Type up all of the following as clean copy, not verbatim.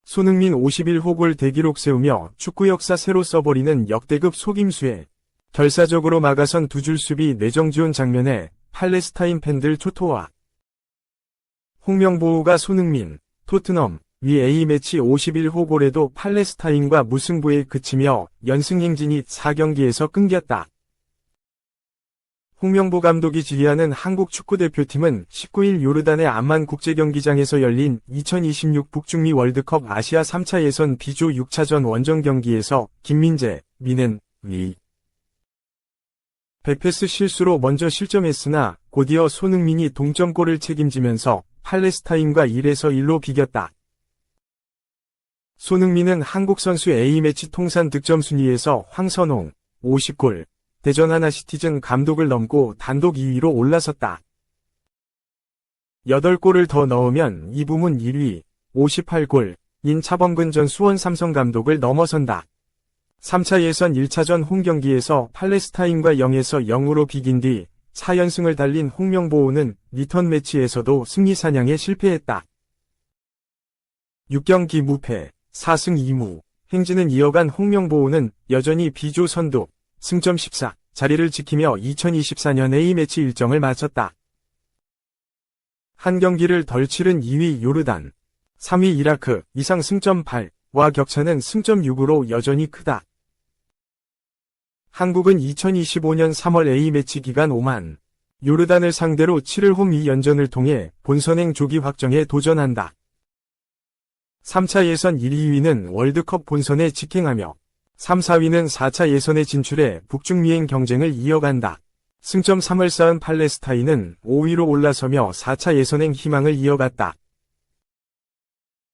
손흥민 51호 골 대기록 세우며 축구 역사 새로 써버리는 역대급 속임수에 결사적으로 막아선 두 줄 수비 뇌정지온 장면에 팔레스타인 팬들 초토화. 홍명보가 손흥민, 토트넘, 위 A매치 51호 골에도 팔레스타인과 무승부에 그치며 연승 행진이 4경기에서 끊겼다. 홍명보 감독이 지휘하는 한국 축구대표팀은 19일 요르단의 암만 국제경기장에서 열린 2026 북중미 월드컵 아시아 3차 예선 B조 6차전 원정 경기에서 김민재, 민은, 위. 백패스 실수로 먼저 실점했으나 곧이어 손흥민이 동점골을 책임지면서 팔레스타인과 1에서 1로 비겼다. 손흥민은 한국 선수 A매치 통산 득점 순위에서 황선홍, 50골, 대전 하나시티즌 감독을 넘고 단독 2위로 올라섰다. 8골을 더 넣으면 이 부문 1위, 58골인 차범근 전 수원 삼성 감독을 넘어선다. 3차 예선 1차전 홈경기에서 팔레스타인과 0에서 0으로 비긴 뒤 4연승을 달린 홍명보는 리턴 매치에서도 승리 사냥에 실패했다. 6경기 무패, 4승 2무, 행진은 이어간 홍명보는 여전히 B조 선두, 승점 14, 자리를 지키며 2024년 A매치 일정을 마쳤다. 한 경기를 덜 치른 2위 요르단, 3위 이라크 이상 승점 8와 격차는 승점 6으로 여전히 크다. 한국은 2025년 3월 A매치 기간 오만, 요르단을 상대로 7일 홈 2연전을 통해 본선행 조기 확정에 도전한다. 3차 예선 1, 2위는 월드컵 본선에 직행하며 3, 4위는 4차 예선에 진출해 북중미행 경쟁을 이어간다. 승점 3을 쌓은 팔레스타인은 5위로 올라서며 4차 예선행 희망을 이어갔다.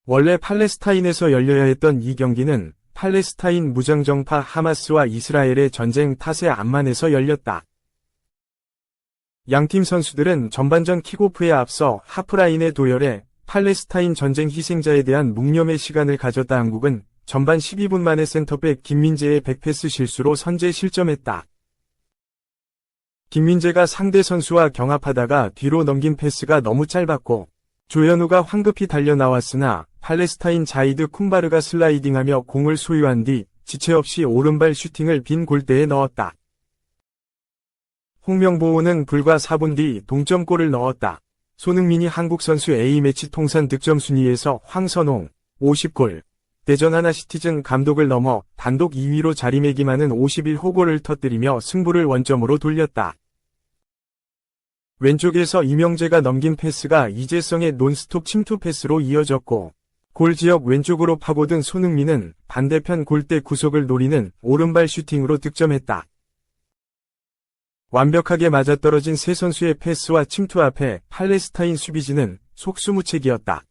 원래 팔레스타인에서 열려야 했던 이 경기는 팔레스타인 무장정파 하마스와 이스라엘의 전쟁 탓에 암만에서 열렸다. 양팀 선수들은 전반전 킥오프에 앞서 하프라인에 도열해 팔레스타인 전쟁 희생자에 대한 묵념의 시간을 가졌다. 한국은 전반 12분 만에 센터백 김민재의 백패스 실수로 선제 실점했다. 김민재가 상대 선수와 경합하다가 뒤로 넘긴 패스가 너무 짧았고 조현우가 황급히 달려나왔으나 팔레스타인 자이드 쿰바르가 슬라이딩하며 공을 소유한 뒤 지체 없이 오른발 슈팅을 빈 골대에 넣었다. 홍명보는 불과 4분 뒤 동점골을 넣었다. 손흥민이 한국 선수 A매치 통산 득점 순위에서 황선홍, 50골, 대전 하나시티즌 감독을 넘어 단독 2위로 자리매김하는 51호 골을 터뜨리며 승부를 원점으로 돌렸다. 왼쪽에서 이명재가 넘긴 패스가 이재성의 논스톱 침투 패스로 이어졌고 골 지역 왼쪽으로 파고든 손흥민은 반대편 골대 구석을 노리는 오른발 슈팅으로 득점했다. 완벽하게 맞아떨어진 세 선수의 패스와 침투 앞에 팔레스타인 수비진은 속수무책이었다.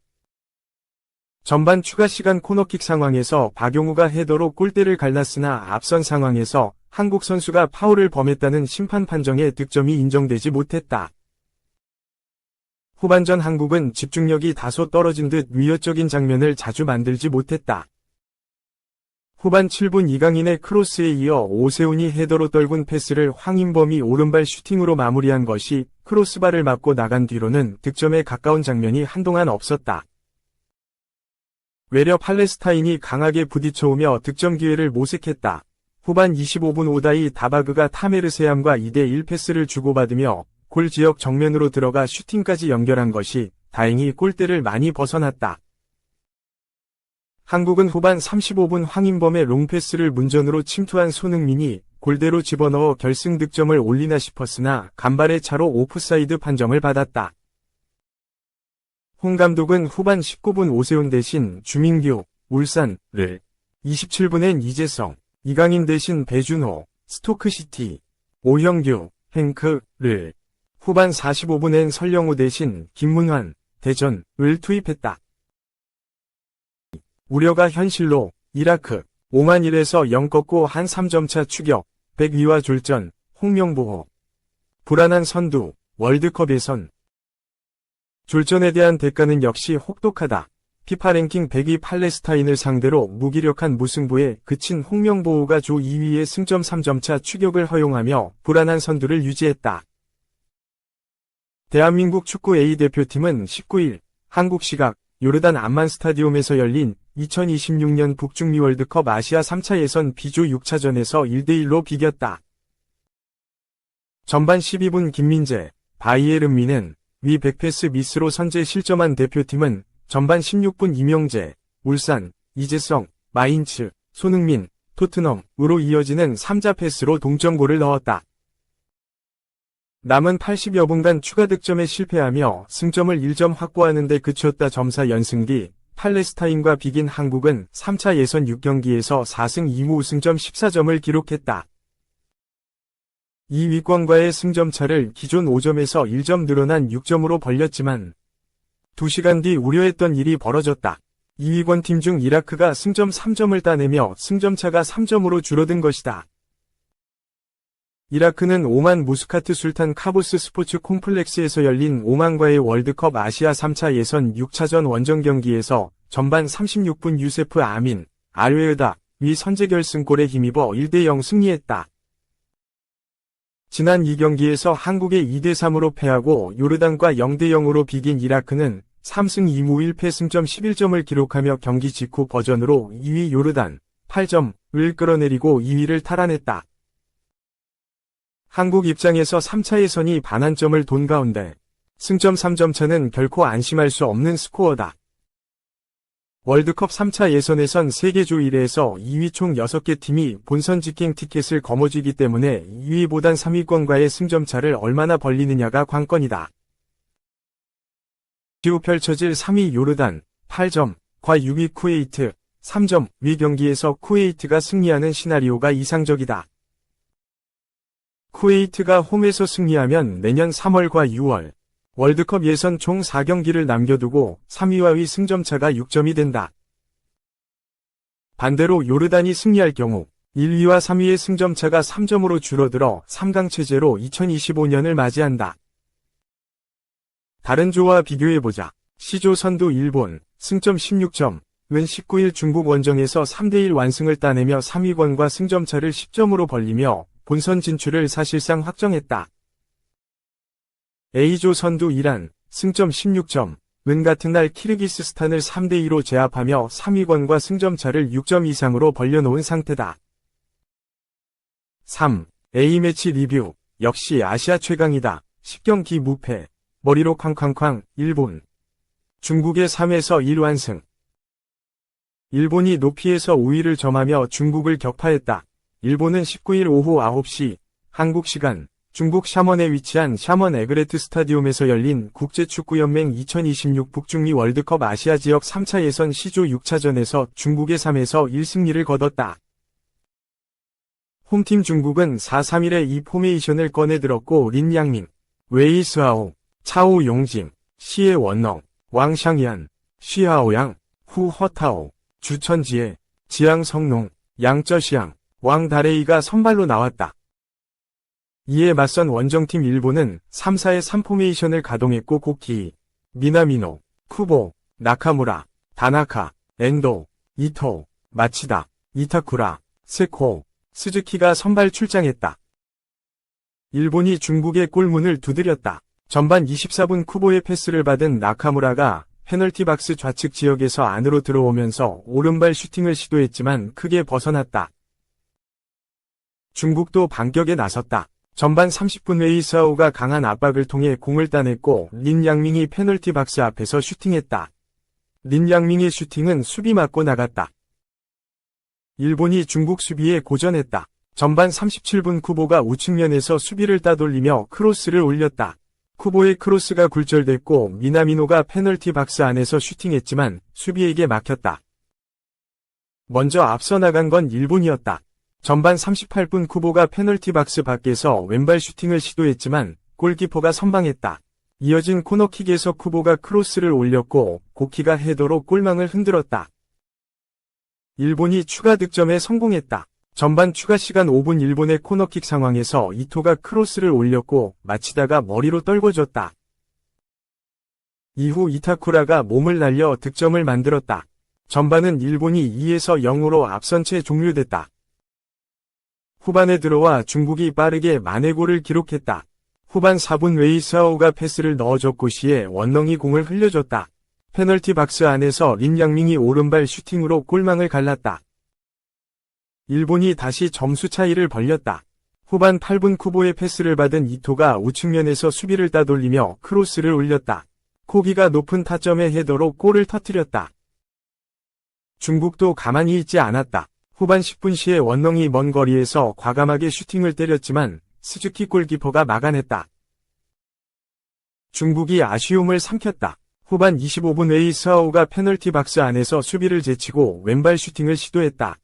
전반 추가 시간 코너킥 상황에서 박용우가 헤더로 골대를 갈랐으나 앞선 상황에서 한국 선수가 파울을 범했다는 심판 판정에 득점이 인정되지 못했다. 후반전 한국은 집중력이 다소 떨어진 듯 위협적인 장면을 자주 만들지 못했다. 후반 7분 이강인의 크로스에 이어 오세훈이 헤더로 떨군 패스를 황인범이 오른발 슈팅으로 마무리한 것이 크로스바를 맞고 나간 뒤로는 득점에 가까운 장면이 한동안 없었다. 외려 팔레스타인이 강하게 부딪혀오며 득점 기회를 모색했다. 후반 25분 오다이 다바그가 타메르세암과 2대1 패스를 주고받으며 골 지역 정면으로 들어가 슈팅까지 연결한 것이 다행히 골대를 많이 벗어났다. 한국은 후반 35분 황인범의 롱패스를 문전으로 침투한 손흥민이 골대로 집어넣어 결승 득점을 올리나 싶었으나 간발의 차로 오프사이드 판정을 받았다. 홍 감독은 후반 19분 오세훈 대신 주민규, 울산을, 27분엔 이재성, 이강인 대신 배준호, 스토크시티, 오형규, 행크를, 후반 45분엔 설영우 대신 김문환, 대전을 투입했다. 우려가 현실로 이라크, 오만 1에서 0 꺾고 한 3점차 추격, 100위와 졸전, 홍명보. 불안한 선두, 월드컵 예선. 졸전에 대한 대가는 역시 혹독하다. 피파 랭킹 100위 팔레스타인을 상대로 무기력한 무승부에 그친 홍명보가 조 2위의 승점 3점차 추격을 허용하며 불안한 선두를 유지했다. 대한민국 축구 A대표팀은 19일 한국 시각 요르단 암만 스타디움에서 열린 2026년 북중미 월드컵 아시아 3차 예선 B조 6차전에서 1대1로 비겼다. 전반 12분 김민재, 바이에른미넨, 위 백패스 미스로 선제 실점한 대표팀은 전반 16분 이명재, 울산, 이재성, 마인츠, 손흥민, 토트넘으로 이어지는 3자 패스로 동점골을 넣었다. 남은 80여 분간 추가 득점에 실패하며 승점을 1점 확보하는 데 그쳤다. 점사 연승 뒤 팔레스타인과 비긴 한국은 3차 예선 6경기에서 4승 2무 우승점 14점을 기록했다. 2위권과의 승점차를 기존 5점에서 1점 늘어난 6점으로 벌렸지만 2시간 뒤 우려했던 일이 벌어졌다. 2위권 팀 중 이라크가 승점 3점을 따내며 승점차가 3점으로 줄어든 것이다. 이라크는 오만 무스카트 술탄 카보스 스포츠 콤플렉스에서 열린 오만과의 월드컵 아시아 3차 예선 6차전 원정 경기에서 전반 36분 유세프 아민, 알웨르다 위 선제 결승골에 힘입어 1대0 승리했다. 지난 2경기에서 한국에 2대3으로 패하고 요르단과 0대0으로 비긴 이라크는 3승 2무 1패 승점 11점을 기록하며 경기 직후 버전으로 2위 요르단 8점을 끌어내리고 2위를 탈환했다. 한국 입장에서 3차 예선이 반환점을 돈 가운데 승점 3점 차는 결코 안심할 수 없는 스코어다. 월드컵 3차 예선에선 세계조 1회에서 2위 총 6개 팀이 본선 직행 티켓을 거머쥐기 때문에 2위보단 3위권과의 승점차를 얼마나 벌리느냐가 관건이다. 이후 펼쳐질 3위 요르단 8점과 6위 쿠웨이트 3점 위 경기에서 쿠웨이트가 승리하는 시나리오가 이상적이다. 쿠웨이트가 홈에서 승리하면 내년 3월과 6월 월드컵 예선 총 4경기를 남겨두고 3위와 위 승점차가 6점이 된다. 반대로 요르단이 승리할 경우 1위와 3위의 승점차가 3점으로 줄어들어 3강 체제로 2025년을 맞이한다. 다른 조와 비교해보자. C조 선두 일본, 승점 16점, 은 19일 중국 원정에서 3대1 완승을 따내며 3위권과 승점차를 10점으로 벌리며 본선 진출을 사실상 확정했다. A조 선두 이란, 승점 16점, 은 같은 날 키르기스스탄을 3대2로 제압하며 3위권과 승점차를 6점 이상으로 벌려놓은 상태다. 3. A매치 리뷰, 역시 아시아 최강이다. 10경기 무패, 머리로 쾅쾅쾅, 일본. 중국의 3에서 1완승. 일본이 높이에서 우위를 점하며 중국을 격파했다. 일본은 19일 오후 9시, 한국 시간, 중국 샤먼에 위치한 샤먼 에그레트 스타디움에서 열린 국제축구연맹 2026 북중미 월드컵 아시아 지역 3차 예선 C조 6차전에서 중국의 3에서 1승리를 거뒀다. 홈팀 중국은 4-3-1의 이 포메이션을 꺼내들었고 린양밍, 웨이 스하오, 차오 용징, 시에 원넝, 왕샹얀, 쉬하오양, 후 허타오, 주천지에, 지양 성농, 양쩌시양, 왕다레이가 선발로 나왔다. 이에 맞선 원정팀 일본은 3-4의 3포메이션을 가동했고 고키, 미나미노, 쿠보, 나카무라, 다나카, 엔도, 이토, 마치다, 이타쿠라, 세코, 스즈키가 선발 출장했다. 일본이 중국의 골문을 두드렸다. 전반 24분 쿠보의 패스를 받은 나카무라가 페널티 박스 좌측 지역에서 안으로 들어오면서 오른발 슈팅을 시도했지만 크게 벗어났다. 중국도 반격에 나섰다. 전반 30분 웨이스하오가 강한 압박을 통해 공을 따냈고 린양밍이 페널티 박스 앞에서 슈팅했다. 린양밍의 슈팅은 수비 맞고 나갔다. 일본이 중국 수비에 고전했다. 전반 37분 쿠보가 우측면에서 수비를 따돌리며 크로스를 올렸다. 쿠보의 크로스가 굴절됐고 미나미노가 페널티 박스 안에서 슈팅했지만 수비에게 막혔다. 먼저 앞서 나간 건 일본이었다. 전반 38분 쿠보가 페널티 박스 밖에서 왼발 슈팅을 시도했지만 골키퍼가 선방했다. 이어진 코너킥에서 쿠보가 크로스를 올렸고 고키가 헤더로 골망을 흔들었다. 일본이 추가 득점에 성공했다. 전반 추가 시간 5분 일본의 코너킥 상황에서 이토가 크로스를 올렸고 마치다가 머리로 떨궈졌다. 이후 이타쿠라가 몸을 날려 득점을 만들었다. 전반은 일본이 2에서 0으로 앞선 채 종료됐다. 후반에 들어와 중국이 빠르게 만회골을 기록했다. 후반 4분 웨이스하오가 패스를 넣어줬고 시에 원넝이 공을 흘려줬다. 페널티 박스 안에서 린양밍이 오른발 슈팅으로 골망을 갈랐다. 일본이 다시 점수 차이를 벌렸다. 후반 8분 쿠보의 패스를 받은 이토가 우측면에서 수비를 따돌리며 크로스를 올렸다. 코기가 높은 타점의 헤더로 골을 터뜨렸다. 중국도 가만히 있지 않았다. 후반 10분 시에 원렁이 먼 거리에서 과감하게 슈팅을 때렸지만 스즈키 골키퍼가 막아냈다. 중국이 아쉬움을 삼켰다. 후반 25분 웨이스하오가 페널티 박스 안에서 수비를 제치고 왼발 슈팅을 시도했다.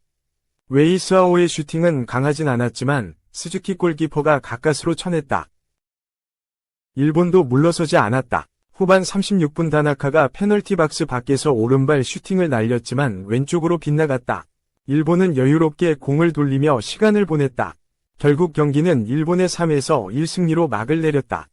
웨이스하오의 슈팅은 강하진 않았지만 스즈키 골키퍼가 가까스로 쳐냈다. 일본도 물러서지 않았다. 후반 36분 다나카가 페널티 박스 밖에서 오른발 슈팅을 날렸지만 왼쪽으로 빗나갔다. 일본은 여유롭게 공을 돌리며 시간을 보냈다. 결국 경기는 일본의 3에서 1승리로 막을 내렸다.